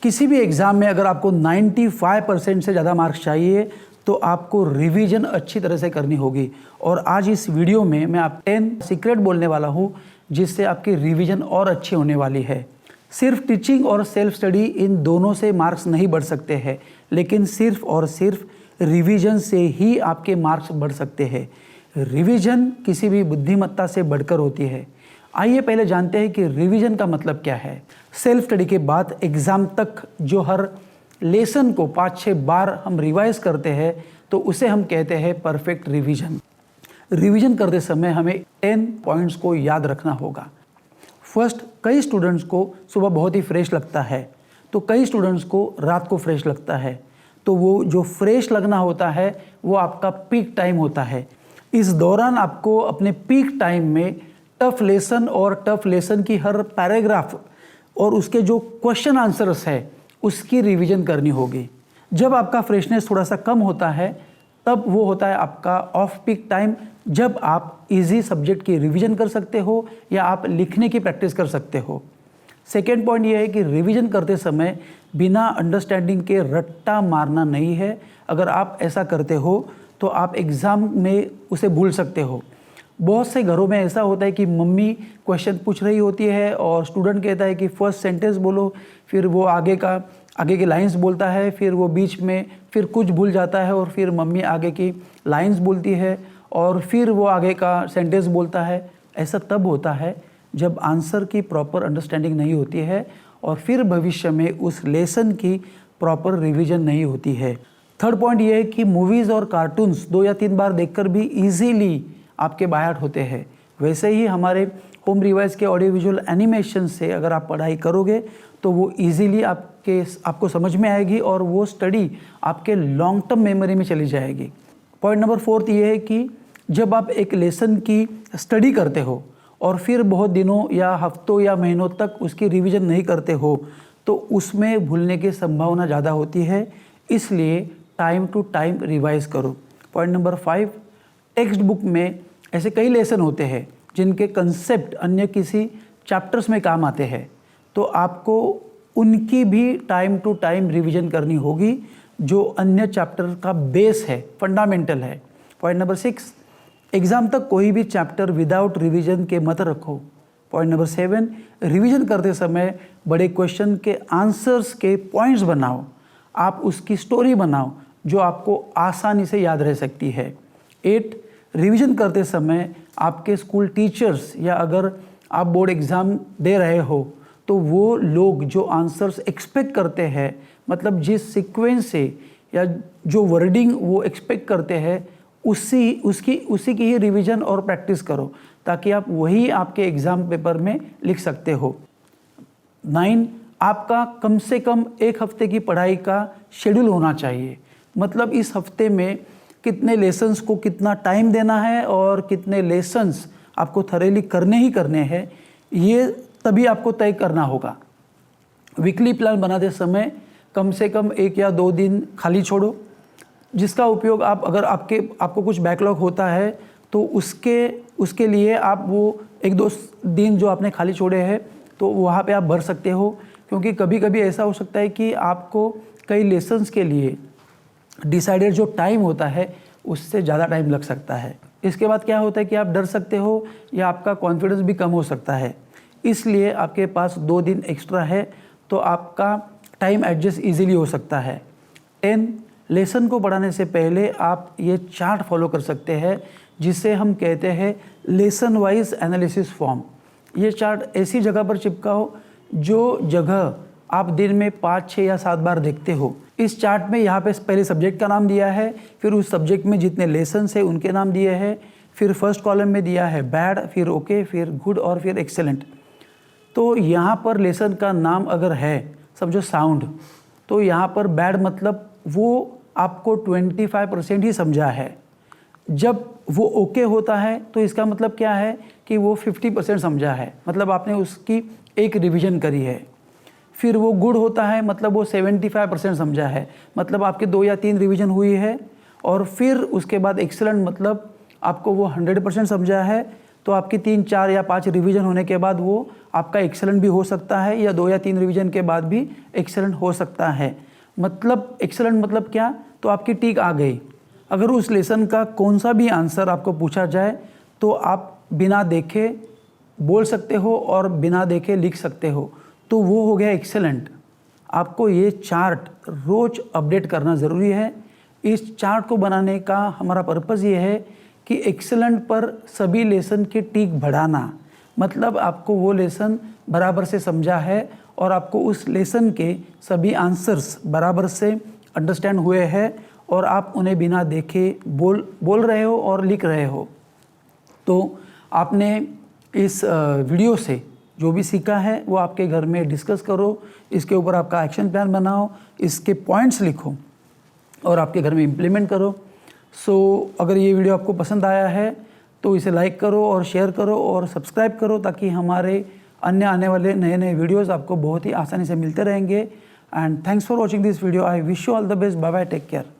किसी भी एग्ज़ाम में अगर आपको 95% से ज़्यादा मार्क्स चाहिए तो आपको रिवीजन अच्छी तरह से करनी होगी। और आज इस वीडियो में मैं आप 10 सीक्रेट बोलने वाला हूँ जिससे आपकी रिवीजन और अच्छी होने वाली है। सिर्फ टीचिंग और सेल्फ स्टडी इन दोनों से मार्क्स नहीं बढ़ सकते हैं, लेकिन सिर्फ और सिर्फ रिवीजन से ही आपके मार्क्स बढ़ सकते हैं। रिवीजन किसी भी बुद्धिमत्ता से बढ़कर होती है। आइए पहले जानते हैं कि रिवीजन का मतलब क्या है। सेल्फ स्टडी के बाद एग्ज़ाम तक जो हर लेसन को 5-6 बार हम रिवाइज करते हैं तो उसे हम कहते हैं परफेक्ट रिवीजन। रिवीजन करते समय हमें 10 पॉइंट्स को याद रखना होगा। फर्स्ट, कई स्टूडेंट्स को सुबह बहुत ही फ्रेश लगता है, तो कई स्टूडेंट्स को रात को फ्रेश लगता है। तो वो जो फ्रेश लगना होता है वो आपका पीक टाइम होता है। इस दौरान आपको अपने पीक टाइम में टफ लेसन और टफ लेसन की हर पैराग्राफ और उसके जो क्वेश्चन आंसर्स है उसकी रिवीजन करनी होगी। जब आपका फ्रेशनेस थोड़ा सा कम होता है तब वो होता है आपका ऑफ पीक टाइम, जब आप इजी सब्जेक्ट की रिवीजन कर सकते हो या आप लिखने की प्रैक्टिस कर सकते हो। सेकेंड पॉइंट ये है कि रिवीजन करते समय बिना अंडरस्टैंडिंग के रट्टा मारना नहीं है। अगर आप ऐसा करते हो तो आप एग्ज़ाम में उसे भूल सकते हो। बहुत से घरों में ऐसा होता है कि मम्मी क्वेश्चन पूछ रही होती है और स्टूडेंट कहता है कि फर्स्ट सेंटेंस बोलो, फिर वो आगे की लाइंस बोलता है, फिर वो बीच में फिर कुछ भूल जाता है और फिर मम्मी आगे की लाइंस बोलती है और फिर वो आगे का सेंटेंस बोलता है। ऐसा तब होता है जब आंसर की प्रॉपर अंडरस्टैंडिंग नहीं होती है और फिर भविष्य में उस लेसन की प्रॉपर रिवीजन नहीं होती है। थर्ड पॉइंट ये है कि मूवीज़ और कार्टून्स 2 या 3 बार देखकर भी ईजीली आपके बायहार्ट होते हैं। वैसे ही हमारे होम रिवाइज के ऑडियो विजुअल एनिमेशन से अगर आप पढ़ाई करोगे तो वो इजीली आपको समझ में आएगी और वो स्टडी आपके लॉन्ग टर्म मेमोरी में चली जाएगी। पॉइंट नंबर 4 ये है कि जब आप एक लेसन की स्टडी करते हो और फिर बहुत दिनों या हफ्तों या महीनों तक उसकी रिवीजन नहीं करते हो तो उसमें भूलने की संभावना ज़्यादा होती है, इसलिए टाइम टू टाइम रिवाइज करो। पॉइंट नंबर 5, टेक्स्ट बुक में ऐसे कई लेसन होते हैं जिनके कंसेप्ट अन्य किसी चैप्टर्स में काम आते हैं, तो आपको उनकी भी टाइम टू टाइम रिवीजन करनी होगी जो अन्य चैप्टर का बेस है, फंडामेंटल है। पॉइंट नंबर 6, एग्ज़ाम तक कोई भी चैप्टर विदाउट रिवीजन के मत रखो। पॉइंट नंबर 7, रिवीजन करते समय बड़े क्वेश्चन के आंसर्स के पॉइंट्स बनाओ, आप उसकी स्टोरी बनाओ जो आपको आसानी से याद रह सकती है। 8, रिवीजन करते समय आपके स्कूल टीचर्स या अगर आप बोर्ड एग्ज़ाम दे रहे हो तो वो लोग जो आंसर्स एक्सपेक्ट करते हैं, मतलब जिस सीक्वेंस से या जो वर्डिंग वो एक्सपेक्ट करते हैं उसी की ही रिवीजन और प्रैक्टिस करो ताकि आप वही आपके एग्ज़ाम पेपर में लिख सकते हो। 9, आपका कम से कम 1 हफ्ते की पढ़ाई का शेड्यूल होना चाहिए। मतलब इस हफ्ते में कितने लेसन्स को कितना टाइम देना है और कितने लेसन्स आपको थरेली करने ही करने हैं, ये तभी आपको तय करना होगा। वीकली प्लान बनाते समय कम से कम 1 या 2 दिन खाली छोड़ो, जिसका उपयोग आप अगर आपको कुछ बैकलॉग होता है तो उसके लिए आप वो 1-2 दिन जो आपने खाली छोड़े हैं तो वहाँ पे आप भर सकते हो, क्योंकि कभी कभी ऐसा हो सकता है कि आपको कई लेसन्स के लिए डिसाइडेड जो टाइम होता है उससे ज़्यादा टाइम लग सकता है। इसके बाद क्या होता है कि आप डर सकते हो या आपका कॉन्फिडेंस भी कम हो सकता है, इसलिए आपके पास 2 दिन एक्स्ट्रा है तो आपका टाइम एडजस्ट इजीली हो सकता है। 10, लेसन को पढ़ाने से पहले आप ये चार्ट फॉलो कर सकते हैं जिसे हम कहते हैं लेसन वाइज एनालिसिस फॉर्म। ये चार्ट ऐसी जगह पर चिपकाओ जो जगह आप दिन में 5, 6 या 7 बार देखते हो। इस चार्ट में यहाँ पे पहले सब्जेक्ट का नाम दिया है, फिर उस सब्जेक्ट में जितने लेसन्स हैं उनके नाम दिए हैं, फिर फर्स्ट कॉलम में दिया है बैड, फिर ओके, फिर गुड और फिर एक्सेलेंट। तो यहाँ पर लेसन का नाम अगर है समझो साउंड, तो यहाँ पर बैड मतलब वो आपको 25% ही समझा है। जब वो ओके होता है तो इसका मतलब क्या है कि वो 50% समझा है, मतलब आपने उसकी एक रिवीजन करी है। फिर वो गुड होता है मतलब वो 75% समझा है, मतलब आपके 2 या 3 रिवीजन हुई है। और फिर उसके बाद एक्सेलेंट मतलब आपको वो 100% समझा है, तो आपकी 3, 4 या 5 रिवीजन होने के बाद वो आपका एक्सेलेंट भी हो सकता है, या 2 या 3 रिवीजन के बाद भी एक्सेलेंट हो सकता है। मतलब एक्सेलेंट मतलब क्या, तो आपकी टिक आ गई। अगर उस लेसन का कौन सा भी आंसर आपको पूछा जाए तो आप बिना देखे बोल सकते हो और बिना देखे लिख सकते हो, तो वो हो गया एक्सेलेंट। आपको ये चार्ट रोज अपडेट करना ज़रूरी है। इस चार्ट को बनाने का हमारा पर्पज़ ये है कि एक्सेलेंट पर सभी लेसन की टिक बढ़ाना, मतलब आपको वो लेसन बराबर से समझा है और आपको उस लेसन के सभी आंसर्स बराबर से अंडरस्टैंड हुए हैं और आप उन्हें बिना देखे बोल रहे हो और लिख रहे हो। तो आपने इस वीडियो से जो भी सीखा है वो आपके घर में डिस्कस करो, इसके ऊपर आपका एक्शन प्लान बनाओ, इसके पॉइंट्स लिखो और आपके घर में इम्प्लीमेंट करो। अगर ये वीडियो आपको पसंद आया है तो इसे लाइक करो और शेयर करो और सब्सक्राइब करो, ताकि हमारे अन्य आने वाले नए वीडियोज़ आपको बहुत ही आसानी से मिलते रहेंगे। And thanks for watching this video. I wish you all the best. Bye bye, take care.